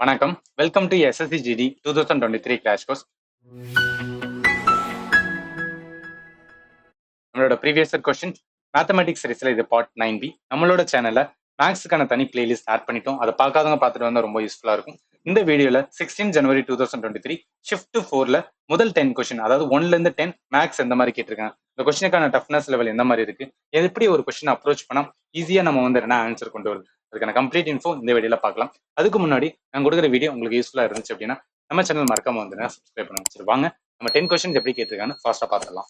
வணக்கம். Welcome to SSC GD 2023 crash course. நம்மளோட previous question mathematics சீரிஸ்ல இது பார்ட் 9B. நம்மளோட சேனல்ல மேக்ஸுக்கான தனி பிளேலிஸ்ட் ஆட் பண்ணிட்டோம். அதை பார்க்காதவங்க பார்த்துட்டு வந்தா ரொம்ப யூஸ்ஃபுல்லா இருக்கும். இந்த வீடியோல 16 ஜனவரி 2023 ஷிஃப்ட் 4ல முதல் 10 கொஸ்டின், அதாவது 1ல இருந்து 10 மேக்ஸ் எந்த மாதிரி கேட்டிருக்காங்க, இந்த கொஸ்டினுக்கான டஃப்னஸ் லெவல் எந்த மாதிரி இருக்கு, எப்படி ஒரு கொஸ்டின் அப்ரோச் பண்ணா ஈஸியா நம்ம வந்து என்ன ஆன்சர் கொண்டு வருது, அதுக்கான கம்ப்ளீட் இன்ஃபோ இந்த வீடியோல பார்க்கலாம். அதுக்கு முன்னாடி நான் கொடுக்குற வீடியோ உங்களுக்கு யூஸ்ஃபுல்லா இருந்துச்சு அப்படின்னா நம்ம சேனல் மறக்காம வந்து சப்ஸ்கிரைப் பண்ணுங்க. சரி, வாங்க நம்ம 10 கொஸ்டின் எப்படி கேட்டிருக்காங்கன்னு ஃபாஸ்டா பார்த்துடலாம்.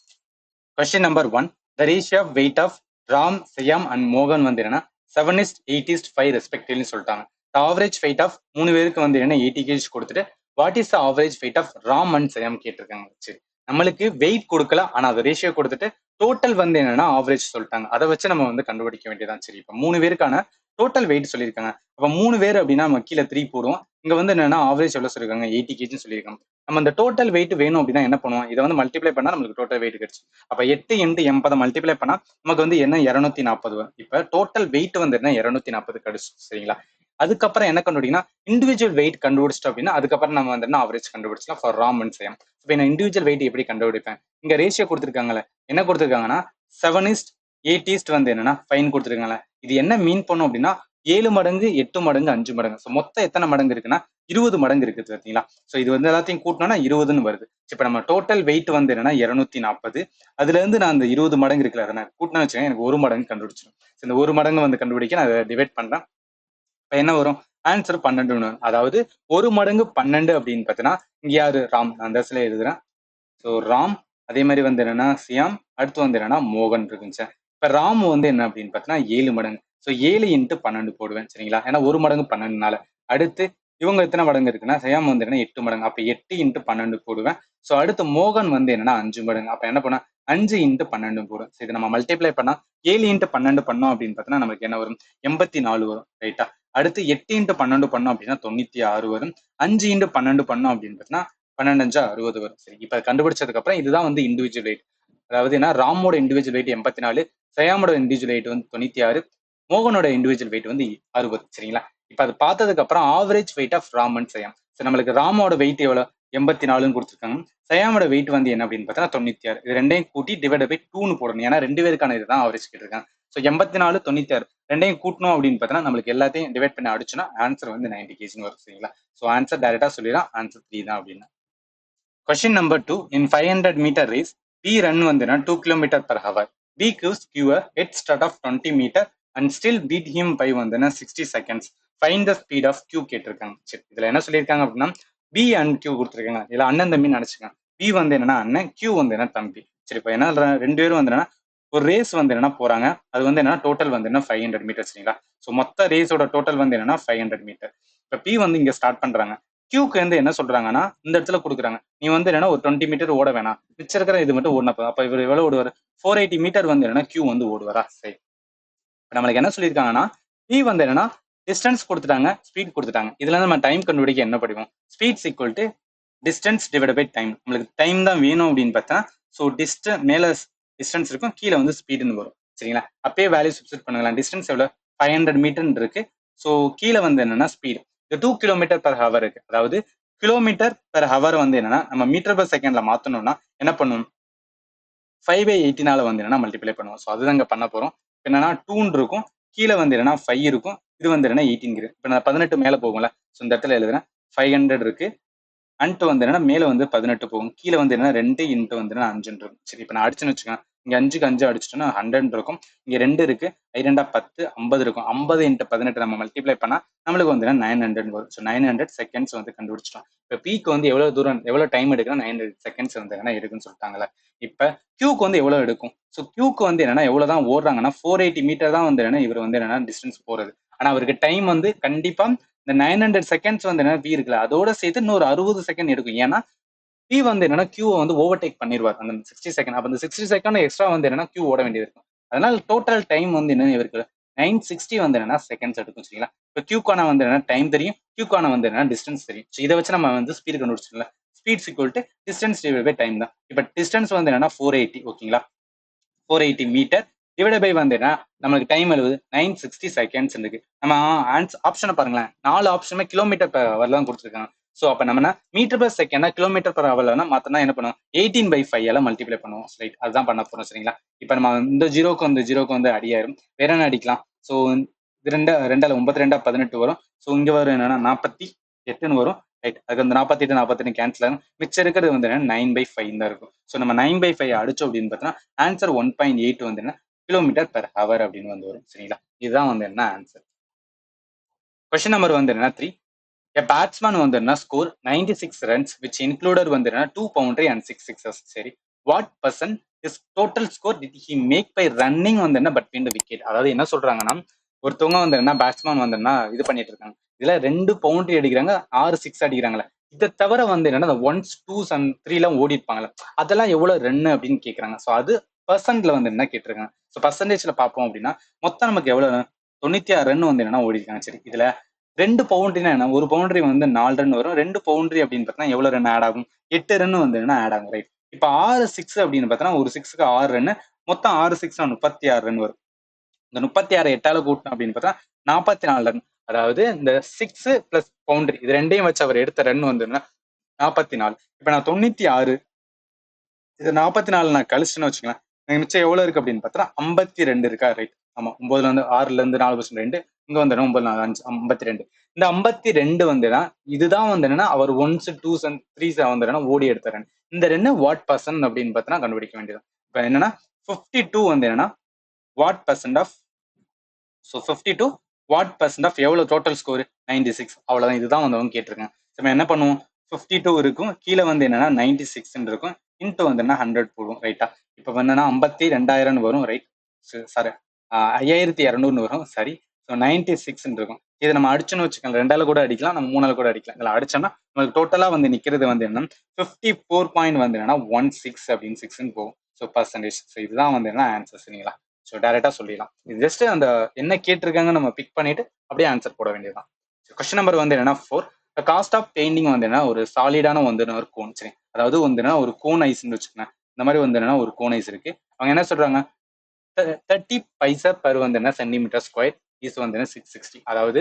Question number 1, the ratio of weight of Ram, Siam and Mohan வந்து என்னன்னா 7:8:5 ரெஸ்பெக்டிவ்னு சொல்லிட்டாங்க. The average weight of 3 பேருக்கு வந்து என்ன 80 kg கொடுத்துட்டு what is the average weight of Ram and Shyam கேட்டிருக்காங்க. சரி, நம்மளுக்கு வெயிட் கொடுக்கல, ஆனா அது ரேஷியோ கொடுத்துட்டு டோட்டல் வந்து என்னன்னா ஆவரேஜ் சொல்லிட்டாங்க. அதை வச்சு நம்ம வந்து கண்டுபிடிக்க வேண்டியதான். சரி, இப்போ 3 பேருக்கான டோட்டல் வெயிட் சொல்லியிருக்காங்க. அப்ப 3 பேர் அப்படின்னா நம்ம கீழே 3 போடுவோம். இங்க வந்து என்னன்னா ஆவரேஜ் எவ்வளவு சொல்லியிருக்காங்க, 80 kg சொல்லியிருக்காங்க. நம்ம இந்த டோட்டல் வெயிட் வேணும் அப்படின்னா என்ன பண்ணுவோம், இதை வந்து மல்டிப்ளை பண்ணா நம்மளுக்கு டோட்டல் வெயிட் கிடைச்சு. அப்ப 8 × 80 மல்டிப்ளை பண்ணா நமக்கு வந்து என்ன 240 வரும். இப்ப டோட்டல் வெயிட் வந்து என்ன 240 கிடைச்சு. சரிங்களா, அதுக்கப்புறம் என்ன கண்டுபிடிக்கணும், இண்டிவிஜுவல் வெயிட் கண்டுபிடிச்சிட்டோம் அப்படின்னா அதுக்கப்புறம் நம்ம வந்து ஆவரேஜ் கண்டுபிடிச்சலாம் ஃபார் ராம் அண்ட் சேம். இப்போ நான் இண்டிவிஜுவல் வெயிட் எப்படி கண்டுபிடிப்பேன், இங்க ரேஷியோ கொடுத்துருக்காங்கல்ல, என்ன கொடுத்துருக்காங்கன்னா 7:8 வந்து என்னன்னா 5 கொடுத்துருக்காங்கல்ல. இது என்ன மீன் பண்ணும் அப்படின்னா 7 மடங்கு 8 மடங்கு 5 மடங்கு. ஸோ மொத்தம் எத்தனை மடங்கு இருக்குன்னா 20 மடங்கு இருக்குது. பார்த்தீங்களா, ஸோ இது வந்து எல்லாத்தையும் கூட்டினோம்னா 20ன்னு வருது. இப்போ நம்ம டோட்டல் வெயிட் வந்து என்னன்னா 240. அதுல இருந்து நான் அந்த 20 மடங்கு இருக்குல்ல, அதை நான் கூட்டினா வச்சுக்கேன், எனக்கு 1 மடங்கு கண்டுபிடிச்சிடும். இந்த 1 மடங்கு வந்து கண்டுபிடிக்க நான் அதை டிவைட் பண்றேன். இப்போ என்ன வரும், ஆன்சர் 12. அதாவது 1 மடங்கு 12 அப்படின்னு பார்த்தீங்கன்னா இங்க யாரு ராம், நான் அந்த இடத்துல எழுதுறேன். ஸோ ராம், அதே மாதிரி வந்து என்னன்னா சியாம், அடுத்து வந்து என்னன்னா மோகன் இருக்குங்க சார். இப்ப ராம் வந்து என்ன அப்படின்னு பார்த்தீங்கன்னா 7 மடங்கு. ஸோ 7 × 12 போடுவேன். சரிங்களா, ஏன்னா 1 மடங்கு 12னால. அடுத்து இவங்க எத்தனை மடங்கு இருக்குன்னா சியாம் வந்து என்ன 8 மடங்கு. அப்ப 8 × 12 போடுவேன். ஸோ அடுத்து மோகன் வந்து என்னன்னா 5 மடங்கு. அப்ப என்ன பண்ண 5 × 12 போடுவேன். இதை நம்ம மல்டிப்ளை பண்ணா 7 × 12 பண்ணோம் அப்படின்னு பார்த்தீங்கன்னா நமக்கு என்ன வரும், 84 வரும். ரைட்டா, அடுத்து 8 × 12 பண்ணோம் அப்படின்னா 96 வரும். 5 × 12 பண்ணோம் அப்படின்னு பார்த்தீங்கன்னா 12 × 60 வரும். சரி, இப்ப கண்டுபிடிச்சதுக்கு அப்புறம் இதுதான் வந்து இண்டிவிஜுவல் வெயிட். அதாவது என்ன, ராமோட இண்டிவிஜுவல் வெயிட் 84, சயாமோட இண்டிவிஜுவல் வெயிட் வந்து 96, மோகனோட இண்டிவிஜுவல் வெயிட் வந்து 60. சரிங்களா, இப்ப அது பார்த்ததுக்கு அப்புறம் average weight of Ram and Shyam. சரி, நம்மளுக்கு ராமோட வெயிட் எவ்வளவு 84ன்னு கொடுத்துருக்காங்க. சயாமோட வெயிட் வந்து என்ன அப்படின்னு பார்த்தா 96. இது ரெண்டையும் கூட்டி டிவைட் பை 2ன்னு போடணும். ஏன்னா 2 பேருக்கான இதுதான் ஆவரேஜ் கேட்டிருக்காங்க. ஸோ 84 96 ரெண்டையும் கூட்டணும் அப்படின்னு பார்த்தா நம்மளுக்கு எல்லாத்தையும் டிவைட் பண்ணி அடிச்சுன்னா ஆன்சர் வந்து 90 kg வரும். சரிங்களா, ஸோ ஆன்சர் டைரக்டா சொல்லிடலாம், ஆன்சர் 3 தான் அப்படின்னு. Question number 2. In 500-meter race, B run vandana 2 km per hour. B gives Q a head start of 20 meter and still beat him by vandana 60 seconds. Find the speed of Q கேட்டிருக்காங்க. சரி, இதுல என்ன சொல்லியிருக்காங்க அப்படின்னா B and Q கொடுத்துருக்காங்க. இதுல அண்ணன் தம்பி நினைச்சுக்காங்க. B வந்து என்னன்னா அண்ணன், Q வந்து என்ன தம்பி. சரி, இப்போ என்ன ரெண்டு பேரும் வந்து என்னன்னா ஒரு ரேஸ் வந்து என்னன்னா போறாங்க. அது வந்து என்னன்னா டோட்டல் வந்து என்ன 500 மீட்டர். சரிங்களா, ஸோ மொத்த ரேஸோட டோட்டல் வந்து என்னன்னா 500 மீட்டர். இப்போ P வந்து இங்க ஸ்டார்ட் பண்றாங்க. கியூக்கு வந்து என்ன சொல்றாங்கன்னா இந்த இடத்துல கொடுக்குறாங்க, நீ வந்து என்னன்னா ஒரு 20 மீட்டர் ஓட வேணாம், மிச்சம் இருக்கிற இது மட்டும் ஓடினப்ப. அப்ப இவர் எவ்வளவு ஓடுவார், 480 மீட்டர் வந்து என்னன்னா கியூ வந்து ஓடுவாரா. சரி, நம்மளுக்கு என்ன சொல்லியிருக்காங்கன்னா பி வந்து என்னன்னா டிஸ்டன்ஸ் கொடுத்துட்டாங்க, ஸ்பீட் கொடுத்துட்டாங்க. இதுல இருந்து நம்ம டைம் கண்டுபிடிக்க என்ன படிக்கும், speeds equal to distance divide by time. நம்மளுக்கு டைம் தான் வேணும் அப்படின்னு பார்த்தா ஸோ மேல டிஸ்டன்ஸ் இருக்கும், கீழே வந்து ஸ்பீடுன்னு வரும். சரிங்களா, அப்பயே வேல்யூ சப்ஸ்டிட் பண்ணுங்களா. டிஸ்டன்ஸ் எவ்வளவு 500 மீட்டர் இருக்கு. ஸோ கீழே வந்து என்னன்னா ஸ்பீடு 2 கிலோமீட்டர் per hour இருக்கு. அதாவது கிலோமீட்டர் per hour வந்து என்னன்னா நம்ம மீட்டர் per செகண்ட்ல மாத்தணும்னா என்ன பண்ணும், 5/18 வந்து என்னன்னா மல்டிப்ளை பண்ணுவோம். ஸோ அதுதான் இங்க பண்ண போறோம். என்னன்னா 2 இருக்கும், கீழே வந்து என்னன்னா 5 இருக்கும், இது வந்து என்னன்னா 18. இப்போ நான் 18 மேல போகும்ல, ஸோ இந்த இடத்துல எழுதுறேன் 500 இருக்கு. அன்ட்டு வந்து என்னன்னா மேல வந்து 18 போகும், கீழே வந்து என்னன்னா 2 × வந்து 5 இருக்கும். சரி, இப்போ நான் அடிச்சுன்னு வச்சுக்கேன், இங்க 5க்கு 5 அடிச்சிட்டோம்னா 100 இருக்கும். இங்க 2 இருக்கு, 2 10 50 இருக்கும். 50 × 18 நம்ம மல்டிப்ளை பண்ணா நம்மளுக்கு வந்து 900 வரும். ஸோ 900 செகண்ட்ஸ் வந்து கண்டுபிடிச்சிட்டோம். இப்போ பீக்கு வந்து எவ்வளவு தூரம் எவ்வளவு டைம் எடுக்குன்னா 900 செகண்ட்ஸ் வந்து என்ன இருக்குன்னு சொல்லிட்டாங்கல்ல. இப்போ கியூக்கு வந்து எவ்வளவு எடுக்கும், ஸோ கியூக்கு வந்து என்னன்னா எவ்வளவுதான் ஓடுறாங்கன்னா 480 மீட்டர் தான் வந்து என்னன்னா இவர் வந்து என்னன்னா டிஸ்டன்ஸ் போறது. ஆனா அவருக்கு டைம் வந்து கண்டிப்பா இந்த 900 செகண்ட்ஸ் வந்து என்ன பி இருக்குல்ல அதோட சேர்த்து இன்னொரு 60 செகண்ட் எடுக்கும். ஏன்னா பி வந்து என்னன்னா கியூவை வந்து ஓவர்டேக் பண்ணிடுவார் அந்த 60 செகண்ட். அப்ப அந்த 60 செகண்ட் எக்ஸ்ட்ரா வந்து என்னன்னா கியூ ஓட வேண்டியது இருக்கும். அதனால டோட்டல் டைம் வந்து என்ன இருக்கு 960 வந்து என்னன்னா செகண்ட்ஸ் எடுக்கும். சரிங்களா, இப்போ கியூக்கான வந்து என்ன டைம் தெரியும், கியூக்கான வந்து என்ன டிஸ்டன்ஸ் தெரியும். ஸோ இதை வச்சு நம்ம வந்து ஸ்பீட் கண்டுபிடிச்சிடலாம். Speed equal to distance divide by time தான். இப்போ டிஸ்டன்ஸ் வந்து என்னன்னா 480. ஓகேங்களா, 480 மீட்டர் டிவைட் பை வந்து என்ன நம்மளுக்கு டைம் எழுது 960 செகண்ட்ஸ் இருக்கு. நம்ம ஆப்ஷனை பாருங்களேன், 4 ஆப்ஷனுமே கிலோமீட்டர் per hour தான் கொடுத்துருக்காங்க. ஸோ அப்போ நம்ம என்ன metre per second kilometre per hourனா மாத்தினா என்ன பண்ணுவோம், 18/5 மல்டிப்ளை பண்ணுவோம். ரைட், அதுதான் பண்ண போறோம். சரிங்களா, இப்போ நம்ம இந்த ஜீரோக்கு வந்து அடியாயிரும். வேற என்ன அடிக்கலாம்? ஸோ இது ரெண்டால 9×2 18 வரும். ஸோ இங்க வரும் என்னன்னா 48ன்னு வரும். ரைட், அதுக்கு வந்து 48 கேன்சல் ஆகும். மிச்சம் இருக்கிறது வந்து என்ன 9/5 தான் இருக்கும். ஸோ நம்ம 9/5 அடிச்சோம் அப்படின்னு பார்த்தோம்னா ஆன்சர் 1.8 வந்து என்ன கிலோமீட்டர் per hour அப்படின்னு வந்து வரும். சரிங்களா, இதுதான் வந்து என்ன ஆன்சர். கொஸ்டின் நம்பர் வந்து என்ன 3. A batsman வந்து என்ன score 96 runs which included வந்து என்ன 2 boundary and 6 sixes. சரி, what percent his total score did he make by running வந்து என்ன between the wicket. அதாவது என்ன சொல்றாங்கன்னா, ஒருத்தவங்க வந்து என்ன பேட்ஸ்மேன் வந்து என்ன இது பண்ணிட்டு இருக்காங்க, இதுல 2 பவுண்டரி அடிக்கிறாங்க, 6 6 அடிக்கிறாங்களே, இதை தவிர வந்து என்னன்னா ஒன்ஸ் 2s and 3 எல்லாம் ஓடி இருப்பாங்களே, அதெல்லாம் எவ்வளவு ரன் அப்படின்னு கேக்குறாங்க. ஸோ அது பர்சன்ட்ல வந்து என்ன கேட்டிருக்காங்க. ஸோ பர்சன்டேஜ்ல பார்ப்போம் அப்படின்னா மொத்தம் நமக்கு எவ்வளவு 96 ரன் வந்து என்னன்னா ஓடி இருக்காங்க. சரி, இதுல 2 பவுண்டரினா என்ன, ஒரு பவுண்டரி வந்து 4 ரன் வரும். 2 பவுண்டரி அப்படின்னு பார்த்தா எவ்வளவு ரன் ஆட் ஆகும், 8 ரன் வந்து என்ன ஆட் ஆகும். ரைட், இப்ப 6 6 அப்படின்னு பார்த்தா ஒரு 6க்கு 6 ரன், மொத்தம் 6 6 36 ரன் வரும். இந்த 36 8ஆல கூட்டணும் அப்படின்னு பார்த்தா 44 ரன். அதாவது இந்த 6 பிளஸ் பவுண்டரி இது ரெண்டையும் வச்சு அவர் எடுத்த ரன் வந்து 44. இப்ப நான் 96 இது 44 நான் கழிச்சுன்னு வச்சுக்கலாம், மிச்சம் எவ்வளவு இருக்கு அப்படின்னு பார்த்தா 52 இருக்கா. ரைட், ஆமா, 9ல இருந்து 6ல இருந்து 4% 2, இங்க வந்து 9 4 5 52. இந்த 52 வந்துன்னா இதுதான் வந்து என்னன்னா அவர் 1s 2s and 3s வந்து ஓடி எடுத்த ரன். இந்த ரன் வாட் பர்சன்ட் அப்படின்னு பார்த்தா கண்டுபிடிக்க வேண்டியது. இப்ப என்னன்னா 52 வந்து என்னன்னா what percent of, so 52 what percent of எவ்வளவு டோட்டல் ஸ்கோர் 96. அவ்வளவுதான், இதுதான் வந்து அவங்க கேட்டிருக்காங்க. நம்ம என்ன பண்ணுவோம், 52 இருக்கும், கீழே வந்து என்னன்னா 96 இருக்கும், இன்ட்டு வந்து என்ன 100 போடுவோம். ரைட்டா, இப்போ வந்து 52,000 வரும். ரைட், சாரி 5200 வரும். சரி, ஸோ 96 இருக்கும். இதை நம்ம அடிச்சோன்னு வச்சுக்கோங்க, 2ஆல கூட அடிக்கலாம், நம்ம 3ஆல கூட அடிக்கலாம். இதில் அடிச்சோம்னா நம்மளுக்கு டோட்டலா வந்து நிக்கிறது வந்து என்ன 54 வந்து என்னன்னா 16 அப்படின்னு 6ன்னு போகும். So percentage. ஸோ இதுதான் வந்து என்ன ஆன்சர். சரிங்களா, ஸோ டைரக்டா சொல்லிடலாம். இது ஜஸ்ட் அந்த என்ன கேட்டிருக்காங்க நம்ம பிக் பண்ணிட்டு அப்படியே ஆன்சர் போட வேண்டியதுதான். கொஸ்டின் நம்பர் வந்து என்னன்னா 4. காஸ்ட் ஆஃப் பெயிண்டிங் வந்து என்ன ஒரு சாலிடான வந்து ஒரு கோன். சரி, அதாவது வந்து என்ன ஒரு கோன் ஐஸ்ன்னு வச்சுக்கோங்க. இந்த மாதிரி வந்து என்னன்னா ஒரு கோன் ஐஸ் இருக்கு. அவங்க என்ன சொல்றாங்க, 30 பைசா per வந்து என்ன சென்டிமீட்டர் ஸ்கொயர் இஸ் வந்து என்ன 660. அதாவது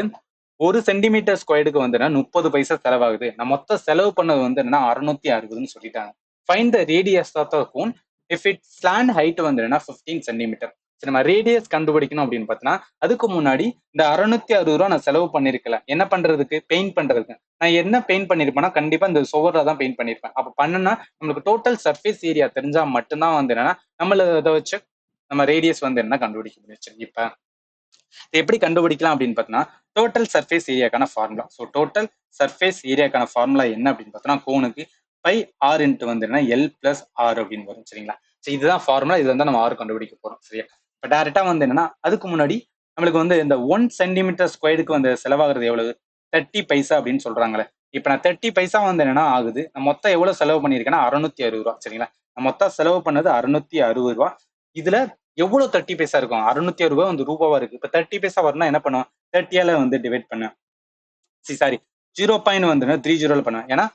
ஒரு சென்டிமீட்டர் ஸ்கொயருக்கு வந்து என்ன 30 பைசா செலவாகுது. நான் மொத்த செலவு பண்ணது வந்து என்ன 660ன்னு சொல்லிட்டாங்க. Find the radius of the cone if it slant height வந்து என்ன 15 சென்டிமீட்டர். சரி, நம்ம ரேடியஸ் கண்டுபிடிக்கணும் அப்படின்னு பார்த்தோன்னா அதுக்கு முன்னாடி இந்த 660 ரூபா நான் செலவு பண்ணிருக்கல, என்ன பண்றதுக்கு, பெயிண்ட் பண்றதுக்கு. நான் என்ன பெயிண்ட் பண்ணிருப்பேன்னா கண்டிப்பா இந்த சுவர்ல தான் பெயிண்ட் பண்ணிருப்பேன். அப்ப பண்ணுனா நம்மளுக்கு டோட்டல் சர்ஃபேஸ் ஏரியா தெரிஞ்சா மட்டும்தான் வந்து என்னன்னா நம்மள இதை வச்சு நம்ம ரேடியஸ் வந்து என்ன கண்டுபிடிக்க முடியும். இப்ப எப்படி கண்டுபிடிக்கலாம் அப்படின்னு பார்த்தோம்னா டோட்டல் சர்ஃபேஸ் ஏரியாக்கான ஃபார்முலா. ஸோ டோட்டல் சர்ஃபேஸ் ஏரியாக்கான ஃபார்முலா என்ன அப்படின்னு பார்த்தோம்னா கோனுக்கு பை ஆர் இன்ட்டு வந்து எல் பிளஸ் ஆர் அப்படின்னு வரும். சரிங்களா, ஸோ இதுதான் ஃபார்முலா. இது வந்து நம்ம ஆர் கண்டுபிடிக்க போறோம். சரியா, இப்போ டேரக்டா வந்து என்னன்னா அதுக்கு முன்னாடி நம்மளுக்கு வந்து இந்த 1 சென்டிமீட்டர் ஸ்கொயருக்கு வந்து செலவாகிறது எவ்வளவு 30 பைசா அப்படின்னு சொல்றாங்களே. இப்போ நான் 30 பைசா வந்து என்னன்னா ஆகுது, நான் மொத்தம் எவ்வளவு செலவு பண்ணியிருக்கேன்னா 660 ரூபா. சரிங்களா, நான் மொத்தம் செலவு பண்ணது 660 ரூபா. இதுல எவ்வளவு 30 பைசா இருக்கும், 660 ரூபாய் வந்து ரூபாவா இருக்கு. இப்ப 30 பைசா வரணும் என்ன பண்ணுவோம், 30ஆல வந்து டிவைட் பண்ண, சாரி 0.30 பண்ண. ஏன்னா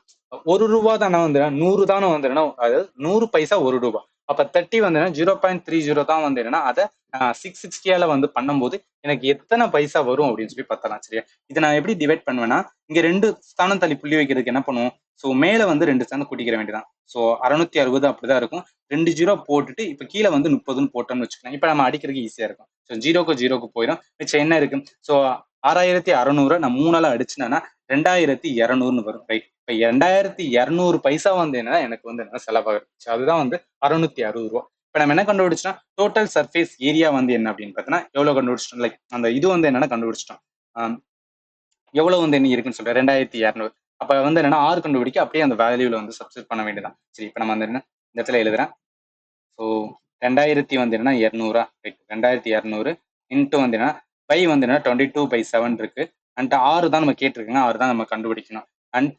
1 ரூபா தானே வந்து 100 தானே வந்து அதாவது 100 பைசா 1 ரூபா. அப்ப 30 வந்து 0.30 தான் வந்து என்னன்னா அதை 660ஆல வந்து பண்ணும்போது எனக்கு எத்தனை பைசா வரும் அப்படின்னு சொல்லி பார்த்தலாம். சரியா, இதை நான் எப்படி டிவைட் பண்ணுவேன்னா இங்க 2 ஸ்தானம் தள்ளி புள்ளி வைக்கிறதுக்கு என்ன பண்ணுவோம், ஸோ மேல வந்து 2 ஸ்தானம் கூட்டிக்கிற வேண்டியதான். ஸோ 660 அப்படிதான் இருக்கும். 2 ஜீரோ போட்டுட்டு இப்ப கீழே வந்து 30ன்னு போட்டோம்னு வச்சுக்கலாம். இப்ப நம்ம அடிக்கிறதுக்கு ஈஸியா இருக்கும். ஸோ ஜீரோக்கு போயிடும். மிச்சம் என்ன இருக்கு, ஸோ 6600 நான் 3ஆல அடிச்சுனேன்னா 2200 வரும். ரைட், இப்ப 2200 பைசா வந்து என்ன எனக்கு வந்து என்ன செலவாகும். அதுதான் வந்து 660 ரூபா. இப்ப நம்ம என்ன கண்டுபிடிச்சோம், டோட்டல் சர்ஃபேஸ் ஏரியா வந்து என்ன அப்படின்னு பார்த்தோம்னா எவ்வளவு கண்டுபிடிச்சிட்டோம், லைக் அந்த இது வந்து என்னன்னா கண்டுபிடிச்சிட்டோம். எவ்வளவு வந்து என்ன இருக்குன்னு சொல்றேன் 2200. அப்ப வந்து என்னன்னா ஆறு கண்டுபிடிக்க அப்படியே அந்த வேல்யூல வந்து சப்ஸ்டிட் பண்ண வேண்டியதான். சரி, இப்ப நம்ம வந்து என்ன இந்த இடத்துல எழுதுறேன். ஸோ 2000 வந்து என்னன்னா 200. ரைட், 2200 இன்ட்டு வந்து என்ன பை வந்து என்ன 22/7 இருக்கு. அண்ட் 6 தான் நம்ம கேட்டிருக்காங்க, 6 தான் நம்ம கண்டுபிடிக்கணும். அண்ட்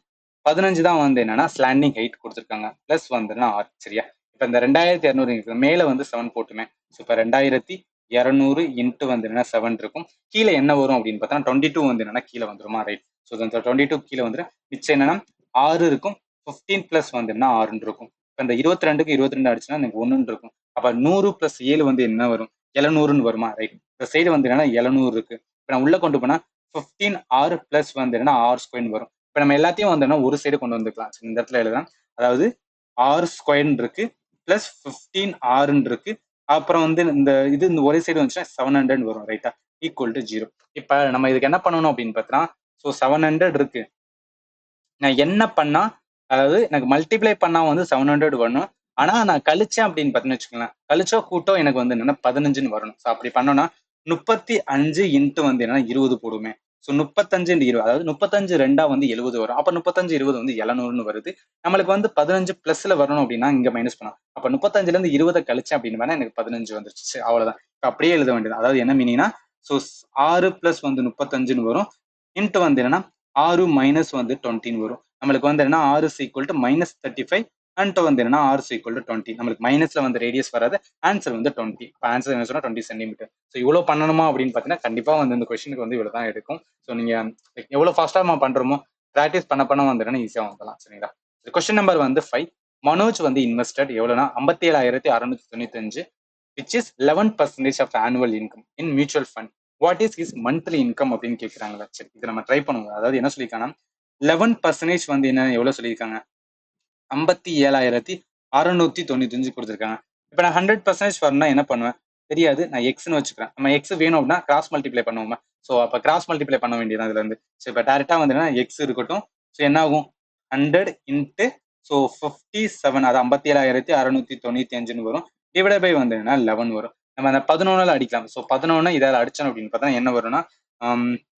15 தான் வந்து என்னன்னா ஸ்லாண்டிங் ஹைட் கொடுத்துருக்காங்க, பிளஸ் வந்து 6. சரியா, இப்போ இந்த 2200 மேல வந்து 7 போட்டுமே. ஸோ இப்போ 2200 இன்ட்டு வந்து என்ன 7 இருக்கும். கீழே என்ன வரும் அப்படின்னு பார்த்தா 22 வந்து என்னன்னா கீழே வந்துருமா. ரைட், ஸோ இந்த 22 கீழே வந்துடும். மிச்சம் என்னன்னா 6 இருக்கும், 15 பிளஸ் வந்து என்ன 6 இருக்கும். இப்போ இந்த 22க்கு 22 அடிச்சுன்னா எனக்கு 1 இருக்கும். அப்ப 100 பிளஸ் 7 வந்து என்ன வரும், 700ன்னு வருமா, ரைட். இந்த சைடு வந்து என்னன்னா 700 இருக்கு. இப்போ நான் உள்ள கொண்டு போனா 15r பிளஸ் வந்து என்னன்னா ஆர் ஸ்கொயர்னு வரும். இப்போ நம்ம எல்லாத்தையும் வந்து என்ன ஒரு சைடு கொண்டு வந்துக்கலாம். இந்த இடத்துல எழுதலாம். அதாவது ஆர் ஸ்கொயர்னு இருக்கு பிளஸ் 15rன்னு இருக்கு. அப்புறம் வந்து இந்த ஒரே சைடு வந்துச்சுன்னா 700 வரும், ரைட்டா, ஈக்குவல் டு 0. இப்போ நம்ம இதுக்கு என்ன பண்ணணும் அப்படின்னு பார்த்தா, ஸோ 700 இருக்கு. நான் என்ன பண்ணா, அதாவது எனக்கு மல்டிப்ளை பண்ணா வந்து 700 வரணும். ஆனா நான் கழிச்சேன் அப்படின்னு பார்த்தீங்கன்னு வச்சுக்கோங்களேன், கழிச்சோ கூட்டோ எனக்கு வந்து என்னன்னா 15ன்னு வரணும். ஸோ அப்படி பண்ணோம்னா 35 இன்ட்டு வந்து என்னன்னா 20 போடுமே. ஸோ 35 இன்ட்டு 20, அதாவது 35 ரெண்டா வந்து 70 வரும். அப்ப 35 20 வந்து 700ன்னு வருது. நம்மளுக்கு வந்து 15 பிளஸ்ல வரணும் அப்படின்னா இங்க மைனஸ் பண்ணலாம். அப்ப 35ல இருந்து 20 கழிச்சேன் அப்படின்னு வேணா எனக்கு 15 வந்துருச்சு. அவ்வளவுதான். இப்ப அப்படியே எழுத வேண்டியது. அதாவது என்ன மீனிங்னா, ஸோ 6 பிளஸ் வந்து 35ன்னு வரும். இன்ட்டு வந்து என்னன்னா 6 மைனஸ் வந்து 20ன்னு வரும். நம்மளுக்கு வந்து என்ன, r is equal to minus 35 and வந்து என்னன்னா ஆர் இஸ் ஈக்குவல் டு 20. நம்மளுக்கு மைனஸ்ல வந்து ரேடியஸ் வராது. ஆன்சர் வந்து 20. இப்போ ஆன்சர் என்ன சொன்னா 20 சென்டிமீட்டர். ஸோ இவ்வளோ பண்ணணுமா அப்படின்னு பார்த்தீங்கன்னா கண்டிப்பா வந்து இந்த கொஸ்டினுக்கு வந்து இவ்வளோ தான் எடுக்கும். ஸோ நீங்க எவ்வளோ ஃபாஸ்டா நம்ம பண்றோமோ ப்ராக்டிஸ் பண்ண வந்து என்னன்னா ஈஸியாக வந்துடலாம். சரிங்களா. கொஸ்டின் நம்பர் வந்து 5. மனோஜ் வந்து இன்வெஸ்டட் எவ்வளோனா 57,695, which is 11% of annual income in mutual fund. What is his monthly income அப்படின்னு கேட்குறாங்களா. சரி, இதை நம்ம ட்ரை பண்ணுவோம். அதாவது என்ன சொல்லியிருக்காங்கன்னா 11% வந்து என்ன எவ்வளவு சொல்லியிருக்காங்க, 57,695 கொடுத்துருக்காங்க. இப்போ நான் 100% வரணும்னா என்ன பண்ணுவேன் தெரியாது, நான் எக்ஸ்னு வச்சுக்கிறேன். நம்ம எக்ஸ் வேணும் அப்படின்னா கிராஸ் மல்டிப்ளை பண்ணுவோமா. ஸோ அப்போ கிராஸ் மல்டிப்ளை பண்ண வேண்டியதான் இதுல இருந்து. ஸோ இப்போ டேரெக்டாக வந்து எக்ஸ் இருக்கட்டும். ஸோ என்ன ஆகும், 100 இன்ட்டு ஸோ 57, அது 57,695 வரும். டிவைட் பை வந்து என்ன 11 வரும். நம்ம அந்த 11 அடிக்கலாம். ஸோ 11 இதால் அடிச்சோம் அப்படின்னு பார்த்தா என்ன வரும்னா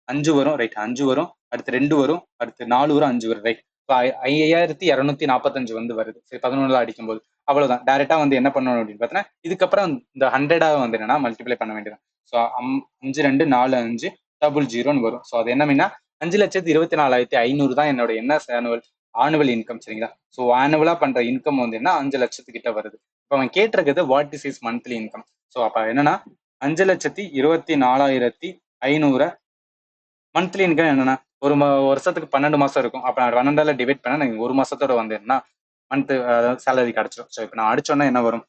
5 வரும், ரைட். 5 வரும், அடுத்து 2 வரும், அடுத்து 4 வரும், 5 வரும், ரைட். 5245 வந்து வருது. சரி, 11 அடிக்கும்போது அவ்வளவுதான். டைரக்டா வந்து என்ன பண்ணணும் அப்படின்னு பார்த்தீங்கன்னா, இதுக்கப்புறம் இந்த 100 வந்து என்னன்னா மல்டிப்ளை பண்ண வேண்டியது. ஸோ 5 2 4 5 00 வரும். ஸோ அது என்ன மீனா 5,24,500 தான் என்னோட என்ன ஆனுவல் இன்கம். சரிங்களா. ஸோ ஆனுவலா பண்ற இன்கம் வந்து என்ன 5 லட்சத்துக்கிட்ட வருது. இப்போ அவன் கேட்டிருக்கிறது what is is monthly income. So அப்ப என்னன்னா 5,24,500 மந்த்லி இன்கம் என்னன்னா ஒரு வருஷத்துக்கு 12 மாசம் இருக்கும். அப்ப நான் 12 டிவைட் பண்ணா எனக்கு ஒரு மாசத்தோட வந்து என்ன மந்த் சேலரி கிடைச்சிடும். ஸோ இப்போ நான் அடிச்சோன்னா என்ன வரும்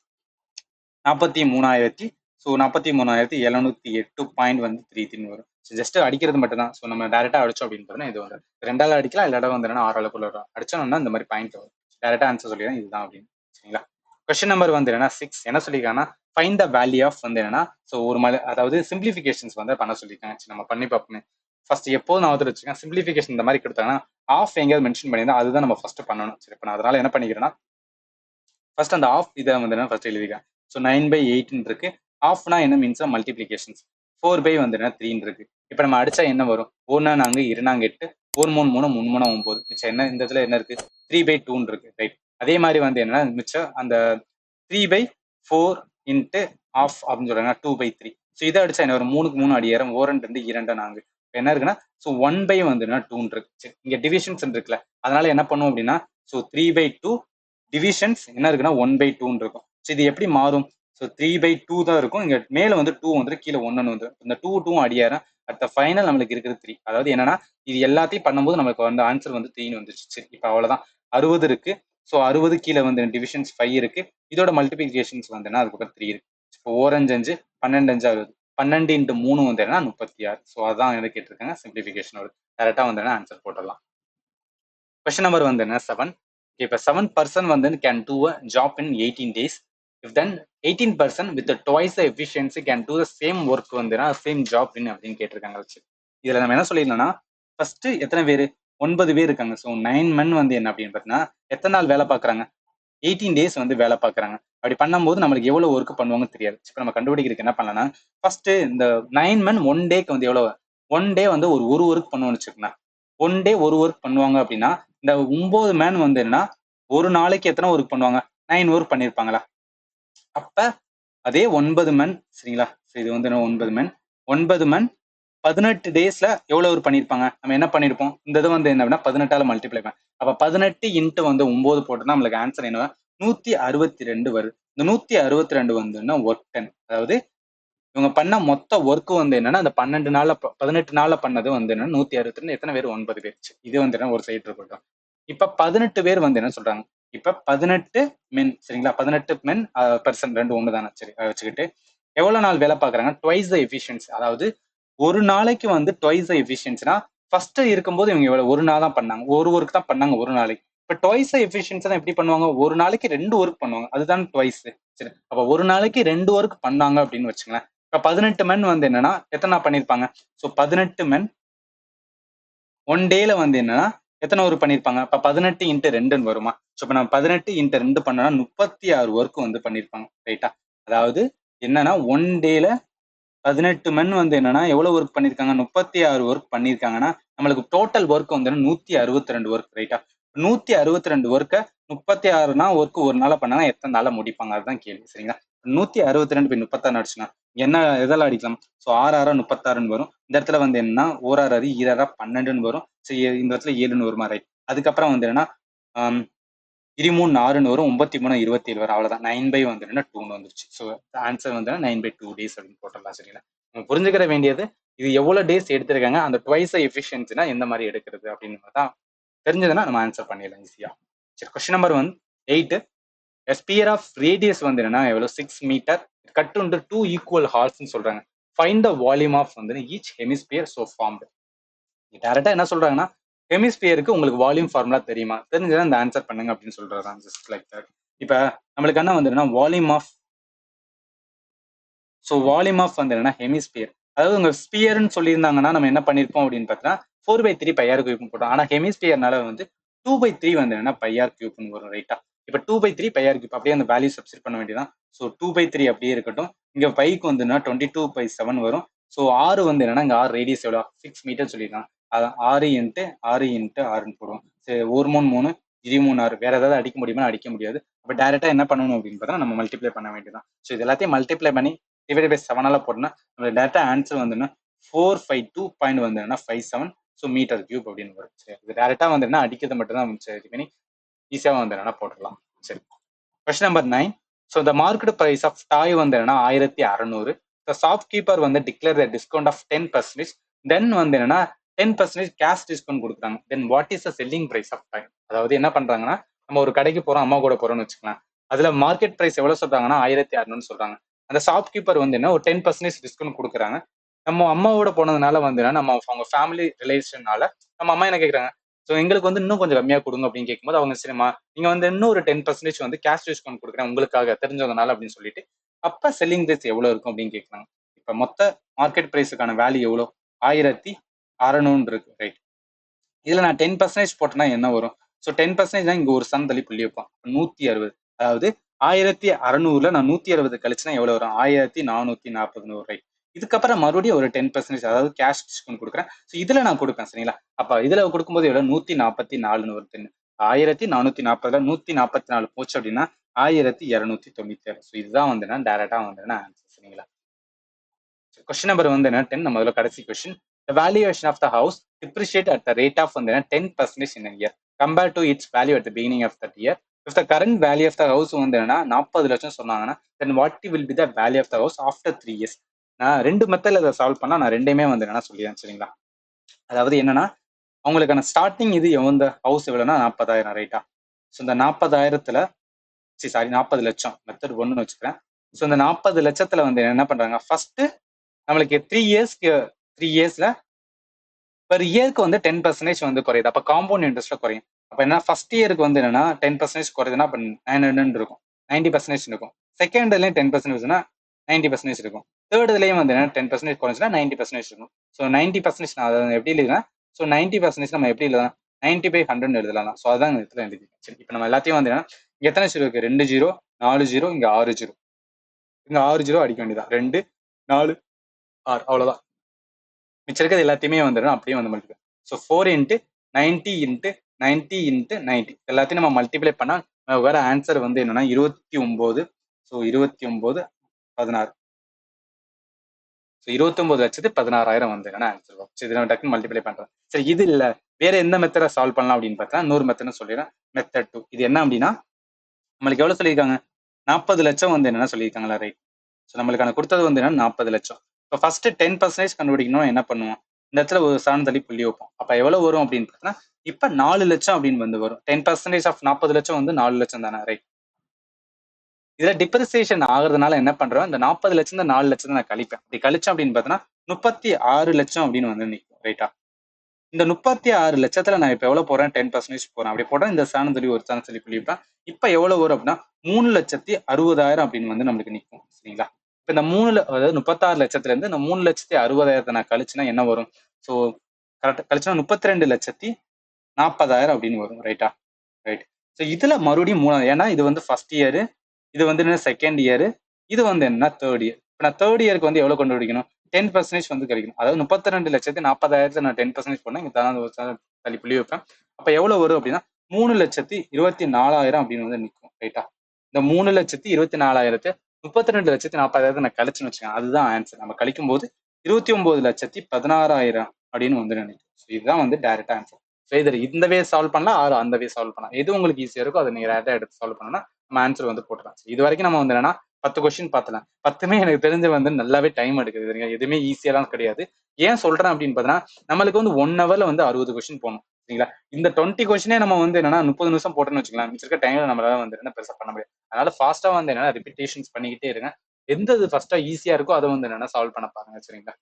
43,708.33 வரும். ஜஸ்ட் அடிக்கிறது மட்டும் தான். ஸோ நம்ம டேரக்டா அடிச்சோம் அப்படின்னு பார்த்தீங்கன்னா இது வந்து 2ஆல் அடிக்கலாம், இல்லாட்ட வந்து 6 வரும். அடிச்சோம்னா இந்த மாதிரி பாயிண்ட் வரும். டேரக்டா ஆன்சர் சொல்லிடுறேன் இதுதான் அப்படின்னு. சரிங்களா. கொஸ்டின் நம்பர் வந்து என்னன்னா 6 என்ன சொல்லியிருக்காங்கன்னா ஃபைண்ட் த வேல்யூ ஆஃப் வந்து என்னன்னா, ஸோ ஒரு அதாவது சிம்பிளிஃபிகேஷன்ஸ் வந்து பண்ண சொல்லியிருக்காங்க. நம்ம பண்ணி பார்ப்போமே. ஃபர்ஸ்ட் எப்போது நான் வந்து வச்சுக்கேன், சிம்பிளிஃபிகேஷன் இந்த மாதிரி கொடுத்தாங்கன்னா ஆஃப் எங்கேயாவது மென்ஷன் பண்ணியிருந்தா அதுதான் நம்ம ஃபர்ஸ்ட் பண்ணணும். சரி, இப்போ நான் அதனால என்ன பண்ணிக்கிறேன்னா ஃபர்ஸ்ட் அந்த ஆஃப் இதை வந்து ஃபர்ஸ்ட் எழுதிக்கிறேன். ஸோ 9/8 இருக்கு. ஆஃப்னா என்ன மீன்ஸ் மல்டிபிளிகேஷன்ஸ். 4 வந்து 3 இருக்கு. இப்போ நம்ம அடிச்சா என்ன வரும், 1 4 2 8 1 3 3 3 3 9. மிச்சம் என்ன இந்த இடத்துல என்ன இருக்கு 3/2 இருக்கு, ரைட். அதே மாதிரி வந்து என்ன மிச்சம் அந்த 3/4 இன்ட்டு ஆஃப் அப்படின்னு சொல்றாங்க 2/3. ஸோ இதை அடிச்சா என்ன வரும் 3க்கு 3 அடியாரம் 1 2 2 4. என்ன இருக்குன்னா ஸோ 1 வந்து 2 இருக்கு. சரி, இங்க டிவிஷன்ஸ் இருக்குல்ல, அதனால என்ன பண்ணுவோம் அப்படின்னா ஸோ 3/2 டிவிஷன்ஸ் என்ன இருக்குன்னா 1/2 இருக்கும். ஸோ இது எப்படி மாறும், ஸோ 3/2 தான் இருக்கும். இங்க மேல வந்து 2 வந்து கீழே 1 வந்து இந்த 2 அடியாரம் அடுத்த ஃபைனல் நம்மளுக்கு இருக்கிறது 3. அதாவது என்னன்னா இது எல்லாத்தையும் பண்ணும்போது நமக்கு வந்து ஆன்சர் வந்து 3 வந்துருச்சு. சரி, இப்போ அவ்வளவுதான். 60 இருக்கு. ஸோ 60 கீழே வந்து டிவிஷன்ஸ் 5 இருக்கு. இதோட மல்டிபிளிகேஷன்ஸ் வந்து அதுக்கப்புறம் 3 இருக்கு. இப்போ 4 5 5 12 5 60. 12 இன்ட்டு 3 வந்து 36. ஸோ அதான் எனக்கு கேட்டிருக்காங்க சிம்பிளிஃபிகேஷனோட. டேரக்டா வந்து ஆன்சர் போட்டுடலாம். கொஸ்டின் நம்பர் வந்து 7. இப்போ 7% வந்து can do a job in 18 days. If then 18% with twice the efficiency can do the same work வந்து சேம் ஜாப் இன் அப்படின்னு கேட்டிருக்காங்க. இதுல நம்ம என்ன சொல்லிடலாம்னா ஃபர்ஸ்ட் எத்தனை பேர் 9 பேர் இருக்காங்க. ஸோ 9 men வந்து என்ன அப்படின்னு பார்த்தீங்கன்னா எத்தனை நாள் வேலை பார்க்குறாங்க 18 days வந்து வேலை பார்க்குறாங்க. அப்படி பண்ணும்போது நம்மளுக்கு எவ்வளவு ஒர்க் பண்ணுவாங்கன்னு தெரியாது. இப்போ நம்ம கண்டுபிடிக்கிறதுக்கு என்ன பண்ணலாம்னா ஃபர்ஸ்ட் இந்த 9 men 1 டேக்கு வந்து எவ்வளவு 1 டே வந்து ஒரு ஒர்க் பண்ணுவோம்னு வச்சுக்கோங்க. 1 டே ஒரு ஒர்க் பண்ணுவாங்க அப்படின்னா இந்த 9 மேன் வந்து என்ன ஒரு நாளைக்கு எத்தனை ஒர்க் பண்ணுவாங்க 9 ஒர்க் பண்ணியிருப்பாங்களா. அப்ப அதே 9 men, சரிங்களா. இது வந்து 9 men 18 டேஸ்ல எவ்வளவு ஒர்க் பண்ணியிருப்பாங்க, நம்ம என்ன பண்ணிருப்போம் இந்த இது வந்து என்ன 18ஆல மல்டிப்ளை பண்ண. அப்ப 18 இன்ட்டு வந்து 9 போட்டோம்னா நம்மளுக்கு ஆன்சர் என்ன 162 வருது. இந்த 162 வந்து ஒர்க் டன். அதாவது இவங்க பண்ண மொத்த ஒர்க் வந்து என்னன்னா அந்த 18 நாள்ல பண்ணது வந்து என்ன 162. எத்தனை பேர் 9 பேர். இது வந்து என்ன ஒரு சைடு இருக்கட்டும். இப்ப 18 பேர் வந்து என்ன சொல்றாங்க, இப்ப 18 மென், சரிங்களா. 18 மென் பர்சன் ரெண்டு ஒண்ணு தானே, சரி வச்சுக்கிட்டு எவ்வளவு நாள் வேலை பார்க்குறாங்க, ட்வைஸ் த எஃபிஷியன்சி. அதாவது ஒரு நாளைக்கு வந்து ட்வைஸ் த எஃபிஷியன்சினா ஃபர்ஸ்ட் இருக்கும்போது இவங்க எவ்வளவு ஒரு நாள் தான் பண்ணாங்க, ஒரு ஒர்க் தான் பண்ணாங்க ஒரு நாளைக்கு. இப்ப ட்வைஸ் த எஃபிஷியன்சி எப்படி பண்ணுவாங்க, ஒரு நாளைக்கு 2 ஒர்க் பண்ணுவாங்க, அதுதான் ட்வைஸ். சரி, அப்ப ஒரு நாளைக்கு 2 ஒர்க் பண்ணாங்க அப்படின்னு வச்சுங்களேன். இப்ப 18 மென் வந்து என்னன்னா எத்தனை நாள் பண்ணிருப்பாங்க, ஸோ 18 மென் ஒன் டேல வந்து என்னன்னா எத்தனை ஒர்க் பண்ணிருப்பாங்க, இப்ப 18 இன்ட்டு 2ன்னு வருமா. ஸோ இப்ப நம்ம 18 இன்ட்டு 2 பண்ணோம்னா 36 ஒர்க் வந்து பண்ணிருப்பாங்க, ரைட்டா. அதாவது என்னன்னா ஒன் டேல 18 மென் வந்து என்னன்னா எவ்வளவு ஒர்க் பண்ணிருக்காங்க, 36 ஒர்க் பண்ணிருக்காங்கன்னா நம்மளுக்கு டோட்டல் ஒர்க் வந்து 162 ஒர்க், ரைட்டா. 162 ஒர்க்கை 36 ஒர்க் ஒரு நாள பண்ணாங்கன்னா எத்தனை நாள முடிப்பாங்க, அதுதான் கேள்வி, சரிங்களா. 162 போய் 36 அடிச்சுனா என்ன எதெல்லாம் அடிக்கலாம், ஸோ 6 36ன்னு வரும். இந்த இடத்துல வந்து என்னன்னா ஓராறு ஈராறா 12ன்னு வரும். ஸோ இந்த இடத்துல 7ன்னு வருமா, ரைட். அதுக்கப்புறம் வந்து என்னன்னா 23 6ன்னு வரும், 93 27 வரும், அவ்வளவுதான். 9/2 வந்து என்ன 2ன்னு வந்துருச்சு. ஸோ ஆன்சர் வந்து 9/2 டேஸ் அப்படின்னு போட்டுடலாம், சரிங்களா. நம்ம புரிஞ்சுக்கிற வேண்டியது இது எவ்வளவு டேஸ் எடுத்திருக்காங்க, அந்த ட்வைஸ் எஃபிஷியன்சினா எந்த மாதிரி எடுக்கிறது அப்படின்னு தான் தெரிஞ்சதுன்னா நம்ம ஆன்சர் பண்ணிடலாம் ஈஸியா. சரி, question number 8. Sphere of radius வந்து என்னன்னா எவ்வளவு 6 மீட்டர் கட் இன்டு 2 ஈக்குவல் ஹால்ஸ்ன்னு சொல்றாங்க. ஃபைண்ட் த வால்யூம் ஆஃப் வந்து ஈச் ஹெமிஸ்பியர் சோ ஃபார்ம்டு. டேரக்டா என்ன சொல்றாங்கன்னா ஹெமிஸ்பியருக்கு உங்களுக்கு வால்யூம் ஃபார்முலா தெரியுமா, தெரிஞ்சதா இந்த ஆன்சர் பண்ணுங்க அப்படின்னு சொல்றதான், ஜஸ்ட் லைக் தட். இப்ப நம்மளுக்கு என்ன வந்துன்னா volume of, so volume of வந்து என்னன்னா ஹெமிஸ்பியர். அதாவது உங்க ஸ்பியர்னு சொல்லியிருந்தாங்கன்னா நம்ம என்ன பண்ணிருப்போம் அப்படின்னு பார்த்தீங்கன்னா 4/3 பையார் கியூப்னு போட்டோம். ஆனா ஹெமிஸ்பியர்னால வந்து 2/3 வந்து என்னன்னா பையார் கியூப்னு வரும், ரைட்டா. இப்ப 2/3 பையார் கியூப் அப்படியே அந்த வேல்யூ சப்ஸ்டிட் பண்ண வேண்டியதான். ஸோ 2/3 அப்படியே இருக்கட்டும். இங்க பைக்கு வந்து 22/7 வரும். ஸோ 6 வந்து என்னன்னா இங்க 6 ரேடியஸ் எவ்வளோ 6 மீட்டர் சொல்லியிருக்காங்க. அதான் 6 இன்ட்டு 6 இன்ட்டு 6ன்னு போடுவோம். சரி, 1 3 3 23 6 வேற ஏதாவது அடிக்க முடியுமா, அடிக்க முடியாது. அப்ப டேரக்டா என்ன பண்ணணும் அப்படின்னு பார்த்தா நம்ம மல்டிப்ளை பண்ண வேண்டியதான். ஸோ இது எல்லாத்தையும் மல்டிப்ளை பண்ணி டிவைட் பை 7ஆல போட்டோம்னா நம்ம டேரக்டா ஆன்சர் வந்து 452 வந்து 57 ஸோ மீட்டர் கியூப் அப்படின்னு வரும். சரி, இது டேரக்டா வந்து அடிக்கிறது மட்டும் தான் சரி பண்ணி ஈஸியா வந்து போட்டுடலாம். சரி, question number 9. So the market price of toy வந்து 1600. த ஷாப்கீப்பர் வந்து declare the discount of 10%. Then வந்து 10% கேஷ் டிஸ்கவுண்ட் கொடுக்குறாங்க. Then what is the selling price of toy. அதாவது என்ன பண்றாங்கன்னா நம்ம ஒரு கடைக்கு போறோம், அம்மா கூட போறோம்னு வச்சுக்கலாம். அதுல மார்க்கெட் பிரைஸ் எவ்வளவு சொல்றாங்கன்னா 1600 சொல்றாங்க. அந்த ஷாப்கீப்பர் வந்து ஒரு 10% டிஸ்கவுண்ட் கொடுக்குறாங்க. நம்ம அம்மாவோட போனதுனால வந்து நம்ம அவங்க ஃபேமிலி ரிலேஷன்னால நம்ம அம்மா என்ன கேட்குறாங்க, ஸோ எங்களுக்கு வந்து இன்னும் கொஞ்சம் கம்மியா கொடுங்க அப்படின்னு கேட்கும்போது அவங்க சரிமா நீங்க வந்து இன்னும் ஒரு 10% வந்து கேஷ் டிஸ்கவுண்ட் கொடுக்குறேன் உங்களுக்காக தெரிஞ்சதுனால அப்படின்னு சொல்லிட்டு அப்ப செல்லிங் பிரைஸ் எவ்வளவு இருக்கும் அப்படின்னு கேட்கறாங்க. இப்ப மொத்த மார்க்கெட் பிரைஸுக்கான வேல்யூ எவ்வளோ 1600 இருக்கு, ரைட். இதுல நான் 10% போட்டேன்னா என்ன வரும், ஸோ 10% தான் இங்க ஒரு சம் தள்ளி புள்ளி வைப்போம் 160. அதாவது 1600ல நான் 160 கழிச்சுன்னா எவ்வளவு வரும் 1440 ரைட். இதுக்கப்புறம் மறுபடியும் ஒரு 10% அதாவது கேஷ் டிஸ்கவுண்ட் கொடுக்குறேன். ஸோ இதுல நான் கொடுப்பேன், சரிங்களா. அப்ப இதுல கொடுக்கும்போது எவ்வளவு 144 வருது. 1440ல 144 போச்சு அப்படின்னா 1297. ஸோ இதுதான் வந்து டேரக்டா வந்து ஆன்சர், சரிங்களா. கொஸ்டின் நம்பர் வந்து 10, நம்ம அதுல கடைசி question. The valuation of the house depreciate at the rate of 10% in a year compared to its value at the beginning of that year. If the current value of the house வந்து 40 லட்சம் சொன்னாங்கன்னா then what will be the value of the house after 3 years. நான் ரெண்டு மெத்தட்ல இதை solve பண்ணா நான் ரெண்டையுமே வந்து சொல்லிடுறேன், சரிங்களா. அதாவது என்னன்னா அவங்களுக்கான ஸ்டார்டிங் இது எந்த ஹவுஸ் எவ்வளோனா 40,000, ரைட்டா. ஸோ இந்த 40,000த்துல சாரி 40 லட்சம் மெத்தட் 1ன்னு வச்சுக்கிறேன். ஸோ இந்த 40 லட்சத்துல வந்து என்ன பண்றாங்க ஃபர்ஸ்ட் நம்மளுக்கு 3 இயர்ஸ்ல பெர் இயருக்கு வந்து 10% வந்து குறையுது. அப்ப காம்பவுண்ட் இன்ட்ரெஸ்ட்ல குறையும். அப்ப என்ன ஃபர்ஸ்ட் இயருக்கு வந்து என்னன்னா 10% குறையுதுன்னா அப்ப 900 இருக்கும், 90% இருக்கும். செகண்ட் இதுலயும் 10% 90% இருக்கும். தேர்ட் இதுலயும் வந்து 10% குறைஞ்சுன்னா 90% இருக்கும். ஸோ 90% நான் அதை எப்படி எழுதுறேன், ஸோ 90% நம்ம எப்படி எழுதலாம் 90/100 எழுதலாம். ஸோ அதான் இந்த இடத்துல எழுதி. சரி, இப்போ நம்ம எல்லாத்தையும் வந்து இங்க எத்தனை ஜீரோ இருக்கு 2 0 4 0 இங்க 6 0 இங்க 6 0 அடிக்க வேண்டியதான் 2 4 6 அவ்வளவுதான். மிச்சம் இருக்கிறது எல்லாத்தையுமே வந்துடும் அப்படியே வந்து multiply. So 4 into 90 into 90 into 90 எல்லாத்தையும் நம்ம மல்டிப்ளை பண்ணா வேற ஆன்சர் வந்து என்னன்னா 29. ஸோ 29 16. ஸோ 29,16,000 வந்து என்னன்னா ஆன்சர் வரும். சரி, நம்ம டக்குன்னு மல்டிப்ளை பண்றேன். சரி, இது இல்ல வேற எந்த மெத்தடை சால்வ் பண்ணலாம் அப்படின்னு பார்த்தா இன்னொரு மெத்தட் சொல்லிடுறேன். மெத்தட் 2 இது என்ன அப்படின்னா நம்மளுக்கு எவ்வளவு சொல்லியிருக்காங்க 40 லட்சம் வந்து என்னன்னா சொல்லியிருக்காங்களா, ரைட். ஸோ நம்மளுக்கான கொடுத்தது வந்து என்னன்னா 40 லட்சம். இப்போ ஃபர்ஸ்ட் 10% கண்டுபிடிக்கணும் என்ன பண்ணுவோம், இந்த இடத்துல ஒரு சாணம் தள்ளி புள்ளி வைப்போம். அப்ப எவ்வளவு வரும் அப்படின்னு பார்த்தா இப்ப 4 லட்சம் அப்படின்னு வந்து வரும். 10% ஆஃப் 40 லட்சம் வந்து 4 லட்சம் தானே, ரைட். இதுல டிப்ரிசியேஷன் ஆகுறதுனால என்ன பண்றோம், இந்த 40 லட்சம் 4 லட்சம் நான் கழிப்பேன். அப்படி கழிச்சோம் அப்படின்னு பார்த்தோன்னா 36 லட்சம் அப்படின்னு வந்து நிற்கும். ரைட்டா? இந்த 36 லட்சத்துல நான் இப்ப எவ்வளவு போறேன், 10% போறேன். அப்படி போட்டா இந்த ஸ்தானம் சொல்லி ஒரு ஸ்தானம் சொல்லி புள்ளிப்பேன். இப்ப எவ்வளவு வரும் அப்படின்னா 3,60,000 அப்படின்னு வந்து நம்மளுக்கு நிற்கும். சரிங்களா? இப்ப இந்த அதாவது 36 லட்சத்துல இருந்து இந்த 3,60,000 நான் கழிச்சுன்னா என்ன வரும்? ஸோ கரெக்டா கழிச்சுன்னா 32,40,000 அப்படின்னு வரும். ரைட்டா? ரைட். ஸோ இதுல மறுபடியும் மூணாவது, ஏன்னா இது வந்து ஃபர்ஸ்ட் இயர், இது வந்து என்ன செகண்ட் இயர், இது வந்து என்ன தேர்ட் இயர். இப்போ நான் தேர்ட் இயருக்கு வந்து எவ்வளவு கண்டுபிடிக்கணும், 10% வந்து கிடைக்கணும். அதாவது 32,40,000 நான் 10% போனேன், இங்க தள்ளி புள்ளி வைப்பேன். அப்ப எவ்வளவு வரும் அப்படின்னா 3,24,000 அப்படின்னு வந்து நிற்கும். ரைட்டா? இந்த 3,24,000 32,40,000 நான் கழிச்சுன்னு வச்சுக்கேன், அதுதான் ஆன்சர். நம்ம கழிக்கும் போது 29,16,000 அப்படின்னு வந்து நினைக்கும். இதுதான் வந்து டைரக்ட் ஆன்சர். ஸோ இதில் இந்த வே சால்வ் பண்ணலாம், ஆறு அந்த வே சால்வ் பண்ணலாம். எது உங்களுக்கு ஈஸியாக இருக்கோ அதை நீங்கள் டேரெக்டாக எடுத்து சால்வ் பண்ணணும்னா நம்ம ஆன்சர் வந்து போட்டுக்கலாம். இது வரைக்கும் நம்ம வந்து என்னன்னா 10 கொஸ்டின் பார்த்தலாம். 10மே எனக்கு தெரிஞ்ச வந்து நல்லாவே டைம் எடுக்குது. எதுவுமே ஈஸியெல்லாம் கிடையாது. ஏன் சொல்றேன் அப்படின்னு பார்த்தீங்கன்னா, நம்மளுக்கு வந்து 1 ஹவர்ல வந்து 60 கொஸ்டின் போகணும். சரிங்களா? இந்த 20 கொஸ்டினே நம்ம வந்து என்னன்னா 30 நிமிஷம் போட்டோன்னு வச்சுக்கலாம். மிச்சிருக்க டைம்ல நம்மளால வந்து என்ன பெருசாக பண்ண முடியாது. அதனால ஃபாஸ்டா வந்து என்னன்னா ரிப்பீட்டேஷன்ஸ் பண்ணிக்கிட்டே இருங்க. எந்த இது ஃபர்ஸ்டா ஈஸியா இருக்கோ அதை வந்து என்னன்னா சால்வ் பண்ண பாருங்க. சரிங்களா?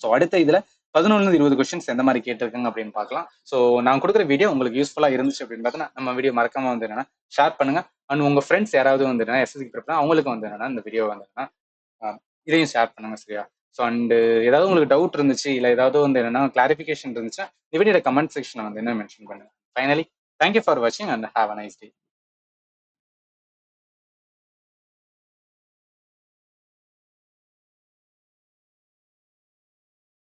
ஸோ அடுத்த இதுல 11-20 கொஸ்டின்ஸ் எந்த மாதிரி கேட்டிருக்காங்க அப்படின்னு பார்க்கலாம். ஸோ நான் கொடுக்குற வீடியோ உங்களுக்கு யூஸ்ஃபுல்லா இருந்துச்சு அப்படின்னு பார்த்தீங்கன்னா நம்ம வீடியோ மறக்காம வந்து என்னன்னா ஷேர் பண்ணுங்க. அண்ட் உங்க ஃப்ரெண்ட்ஸ் யாராவது வந்து என்னன்னா எஸ்எஸ்சி ப்ரிப்பேர் அவங்களுக்கு வந்து என்னன்னா இந்த வீடியோ வந்து என்னன்னா இதையும் ஷேர் பண்ணுங்க. சரியா? ஸோ அண்ட் ஏதாவது உங்களுக்கு டவுட் இருந்துச்சு, இல்லை ஏதாவது வந்து என்னன்னா கிளாரிஃபிகேஷன் இருந்துச்சுன்னா இந்த வீடியோட கமெண்ட் செக்ஷனை வந்து என்ன மென்ஷன் பண்ணுங்க. ஃபைனலி தேங்க்யூ ஃபார் வாட்சிங் and have a nice day.